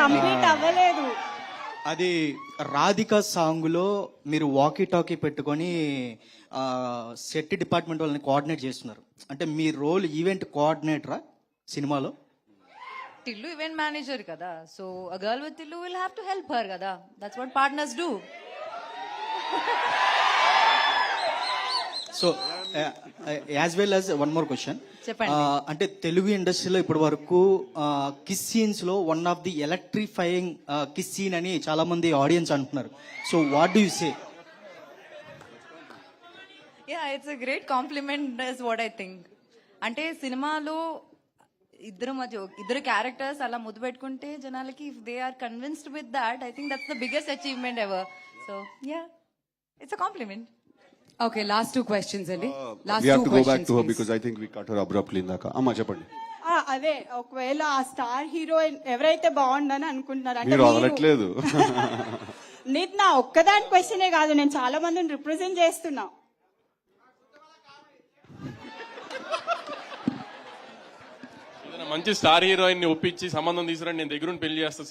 Complete అవ్వలేదు. అది రాధిక సాంగ్లో మీరు వాకీ టాకీ పెట్టుకొని సెట్ డిపార్ట్మెంట్ వాళ్ళని కోఆర్డినేట్ చేస్తున్నారు. అంటే మీ రోల్ ఈవెంట్ కోఆర్డినేటరా సినిమాలో? టిల్లు ఈవెంట్ మేనేజర్ కదా, so a girl with Tillu will have to help her కదా. That's what partners do. So as well as one more question, చెప్పండి. అంటే తెలుగు ఇండస్ట్రీలో ఇప్పటి వరకు కిస్ సీన్స్ లో one of the electrifying kiss scene అని చాలా మంది ఆడియన్స్ అంటున్నారు. So what do you say? Yeah, it's a great compliment is what I think. అంటే సినిమాలో ఇద్దరు క్యారెక్టర్స్ అలా ముద్దు పెట్టుకుంటే జనాలకి if they are convinced with that, I think that's the biggest achievement ever. So yeah, it's a compliment. Okay, last two questions అండి. Last We have two to go back questions, to her please. because I think we cut her abruptly ఇందాక. అమ్మా చెప్పండి. అదే ఒకవేళ ఆ star heroine ఎవరైతే బాగుండని అనుకుంటున్నారు అంటే మీరు వదలట్లేదు. నీకు నా ఒక్కదాని క్వశ్చనే కాదు, నేను చాలా మందిని రిప్రజెంట్ చేస్తున్నా. మంచి స్టార్ హీరోయిన్ ని ఒప్పించి సంబంధం తీసుకురండి, నేను దగ్గరుండి పెళ్లి చేస్తా.